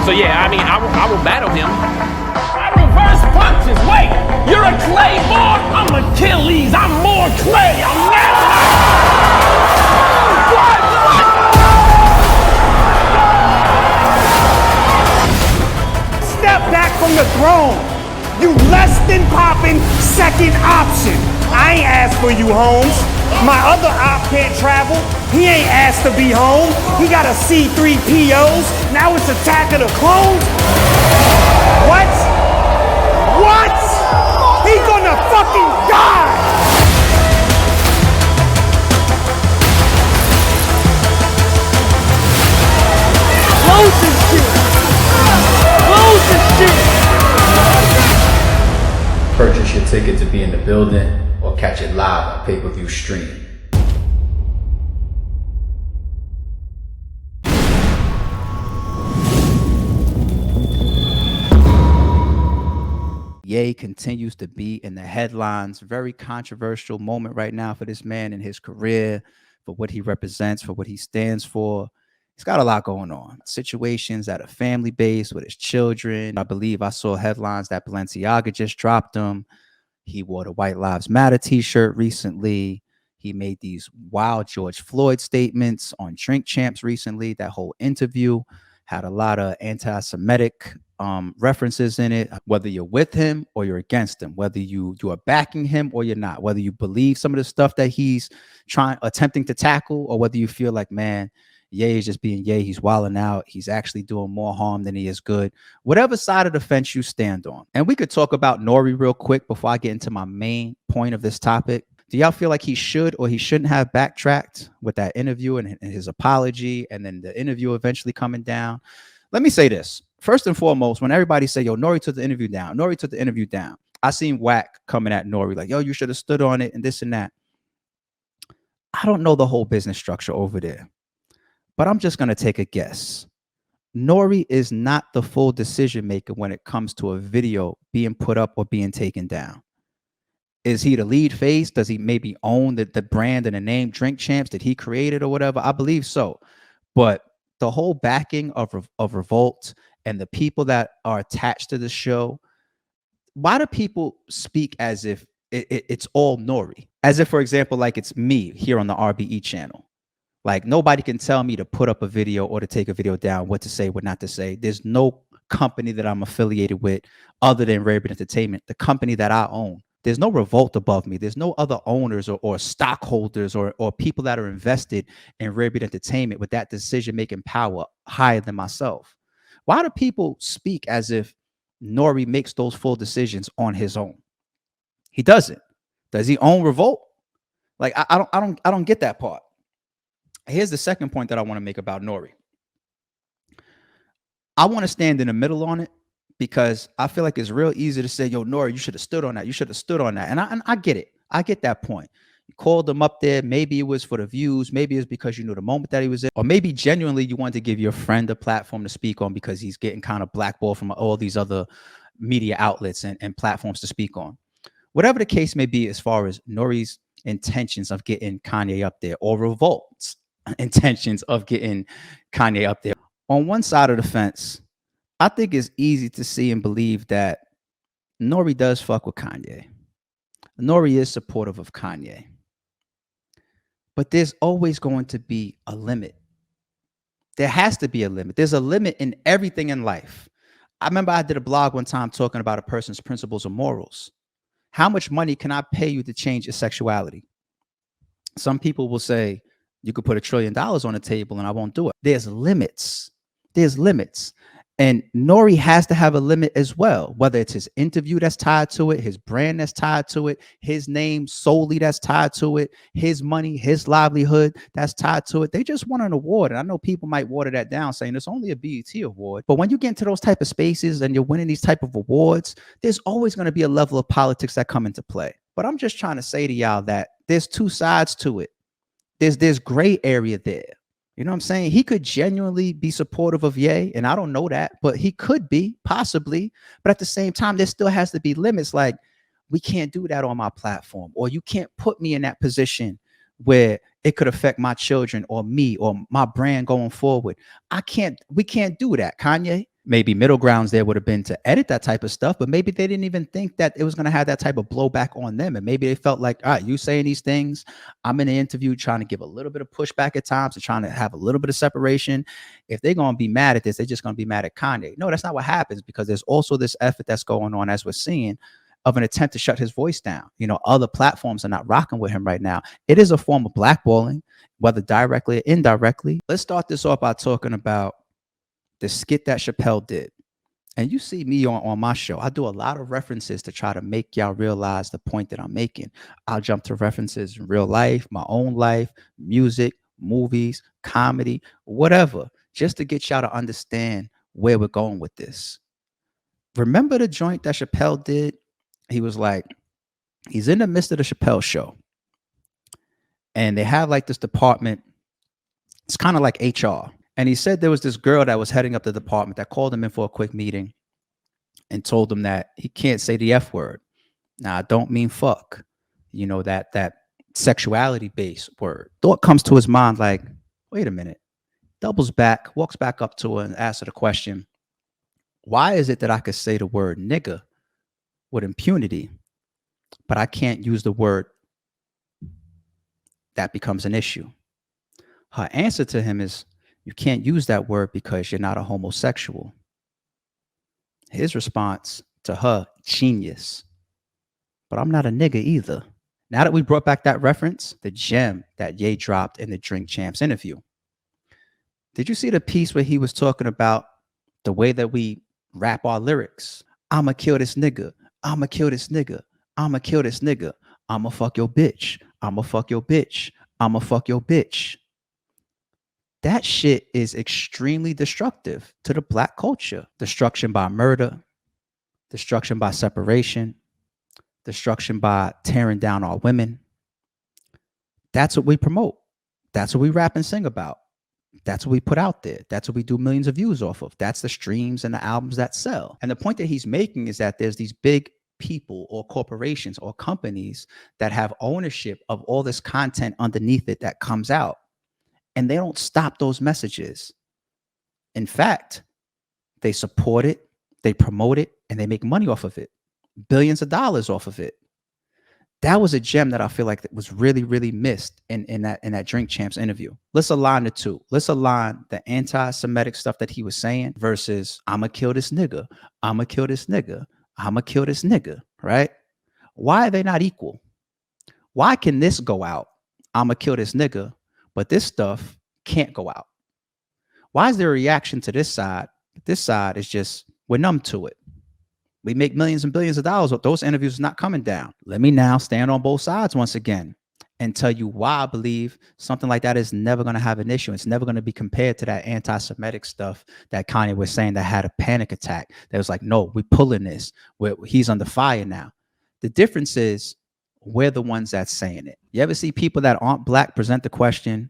So yeah, I mean, I will battle him. I reverse punches. Wait, you're a Claymore? I'm Achilles. I'm more clay. I'm never. Step back from the throne. You less than poppin' second option. I ain't asked for you, Holmes. My other op can't travel. He ain't asked to be home. He got a C3POs. Now it's Attack of the Clones. What? What? He gonna fucking die! Close this shit! Close this shit! Purchase your ticket to be in the building or catch it live on pay-per-view stream. Ye continues to be in the headlines. Very controversial moment right now for this man in his career, for what he represents, for what he stands for. He's got a lot going on. Situations at a family base with his children. I believe I saw headlines that Balenciaga just dropped him. He wore the White Lives Matter t-shirt recently. He made these wild George Floyd statements on Drink Champs recently. That whole interview had a lot of anti-Semitic references in it, whether you're with him or you're against him, whether you are backing him or you're not, whether you believe some of the stuff that he's attempting to tackle, or whether you feel like, man, Ye is just being Ye, he's wilding out, he's actually doing more harm than he is good. Whatever side of the fence you stand on. And we could talk about Nore real quick before I get into my main point of this topic. Do y'all feel like he should or he shouldn't have backtracked with that interview and his apology, and then the interview eventually coming down? Let me say this. First and foremost, when everybody say, yo, Nore took the interview down, Nore took the interview down, I seen Wack coming at Nore like, yo, you should have stood on it and this and that. I don't know the whole business structure over there, but I'm just going to take a guess. Nore is not the full decision maker when it comes to a video being put up or being taken down. Is he the lead face? Does he maybe own the brand and the name Drink Champs that he created or whatever? I believe so. But the whole backing of Revolt and the people that are attached to the show, why do people speak as if it's all Nore? As if, for example, like it's me here on the RBE channel. Like nobody can tell me to put up a video or to take a video down, what to say, what not to say. There's no company that I'm affiliated with other than Rare Beat Entertainment, the company that I own. There's no Revolt above me. There's no other owners or stockholders or people that are invested in Rare Beat Entertainment with that decision-making power higher than myself. Why do people speak as if Nore makes those full decisions on his own? He doesn't. Does he own Revolt? Like I don't get that part. Here's the second point that I want to make about Nore. I want to stand in the middle on it, because I feel like it's real easy to say, yo, Nore, you should have stood on that. You should have stood on that. And I get it. I get that point. You called him up there. Maybe it was for the views. Maybe it's because you knew the moment that he was in. Or maybe genuinely you wanted to give your friend a platform to speak on because he's getting kind of blackballed from all these other media outlets and platforms to speak on. Whatever the case may be, as far as Nore's intentions of getting Kanye up there, or Revolt's intentions of getting Kanye up there. On one side of the fence, I think it's easy to see and believe that Nore does fuck with Kanye. Nore is supportive of Kanye. But there's always going to be a limit. There has to be a limit. There's a limit in everything in life. I remember I did a blog one time talking about a person's principles or morals. How much money can I pay you to change your sexuality? Some people will say, you could put $1 trillion on the table and I won't do it. There's limits. There's limits. And Nore has to have a limit as well, whether it's his interview that's tied to it, his brand that's tied to it, his name solely that's tied to it, his money, his livelihood that's tied to it. They just won an award. And I know people might water that down saying it's only a BET award. But when you get into those type of spaces and you're winning these type of awards, there's always going to be a level of politics that come into play. But I'm just trying to say to y'all that there's two sides to it. There's gray area there. You know what I'm saying? He could genuinely be supportive of Ye, and I don't know that, but he could be, possibly. But at the same time, there still has to be limits. Like, we can't do that on my platform, or you can't put me in that position where it could affect my children or me or my brand going forward. We can't do that, Kanye. Maybe middle grounds there would have been to edit that type of stuff, but maybe they didn't even think that it was going to have that type of blowback on them. And maybe they felt like, all right, you saying these things, I'm in the interview trying to give a little bit of pushback at times and trying to have a little bit of separation. If they're going to be mad at this, they're just going to be mad at Kanye. No, that's not what happens, because there's also this effort that's going on, as we're seeing, of an attempt to shut his voice down. You know, other platforms are not rocking with him right now. It is a form of blackballing, whether directly or indirectly. Let's start this off by talking about the skit that Chappelle did. And you see me on my show, I do a lot of references to try to make y'all realize the point that I'm making. I'll jump to references in real life, my own life, music, movies, comedy, whatever, just to get y'all to understand where we're going with this. Remember the joint that Chappelle did? He was like, he's in the midst of the Chappelle show, and they have like this department. It's kind of like HR. And he said there was this girl that was heading up the department that called him in for a quick meeting and told him that he can't say the F word. Now, I don't mean fuck, you know, that sexuality based word. Thought comes to his mind like, wait a minute, doubles back, walks back up to her and asks her the question, why is it that I could say the word nigga with impunity, but I can't use the word? That becomes an issue. Her answer to him is, you can't use that word because you're not a homosexual. His response to her, genius. But I'm not a nigga either. Now that we brought back that reference, the gem that Ye dropped in the Drink Champs interview. Did you see the piece where he was talking about the way that we rap our lyrics? I'ma kill this nigga. I'ma kill this nigga. I'ma kill this nigga. I'ma fuck your bitch. I'ma fuck your bitch. I'ma fuck your bitch. That shit is extremely destructive to the Black culture. Destruction by murder, destruction by separation, destruction by tearing down our women. That's what we promote. That's what we rap and sing about. That's what we put out there. That's what we do millions of views off of. That's the streams and the albums that sell. And the point that he's making is that there's these big people or corporations or companies that have ownership of all this content underneath it that comes out. And they don't stop those messages. In fact, they support it, they promote it, and they make money off of it. Billions of dollars off of it. That was a gem that I feel like that was really, really missed in that Drink Champs interview. Let's align the two. Let's align the anti-Semitic stuff that he was saying versus I'ma kill this nigga. I'ma kill this nigga. I'ma kill this nigga, right? Why are they not equal? Why can this go out? I'ma kill this nigga. But this stuff can't go out. Why is there a reaction to this side? This side is just, we're numb to it. We make millions and billions of dollars. Those interviews are not coming down. Let me now stand on both sides once again and tell you why I believe something like that is never going to have an issue. It's never going to be compared to that anti-Semitic stuff that Kanye was saying that had a panic attack. That was like, no, we're pulling this. He's under fire now. The difference is, we're the ones that's saying it. You ever see people that aren't Black present the question,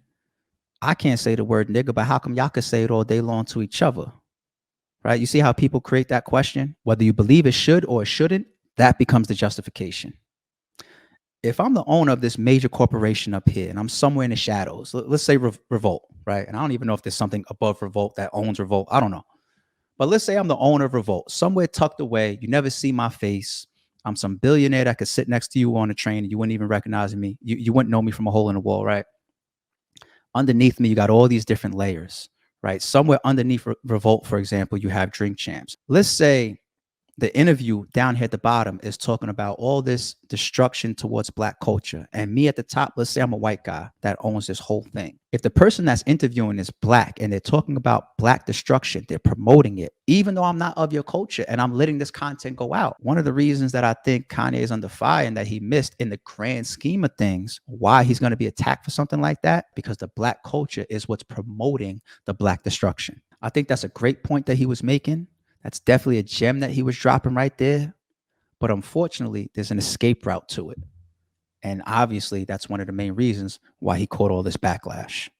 I can't say the word nigga, but how come y'all could say it all day long to each other? Right? You see how people create that question? Whether you believe it should or it shouldn't, that becomes the justification. If I'm the owner of this major corporation up here and I'm somewhere in the shadows, let's say Revolt, right? And I don't even know if there's something above Revolt that owns Revolt. I don't know. But let's say I'm the owner of Revolt, somewhere tucked away. You never see my face. I'm some billionaire that could sit next to you on a train and you wouldn't even recognize me. You wouldn't know me from a hole in the wall, right? Underneath me, you got all these different layers, right? Somewhere underneath Revolt, for example, you have Drink Champs. Let's say the interview down here at the bottom is talking about all this destruction towards Black culture. And me at the top, let's say I'm a white guy that owns this whole thing. If the person that's interviewing is Black and they're talking about Black destruction, they're promoting it, even though I'm not of your culture and I'm letting this content go out. One of the reasons that I think Kanye is under fire and that he missed in the grand scheme of things, why he's going to be attacked for something like that, because the Black culture is what's promoting the Black destruction. I think that's a great point that he was making. That's definitely a gem that he was dropping right there. But unfortunately, there's an escape route to it. And obviously, that's one of the main reasons why he caught all this backlash.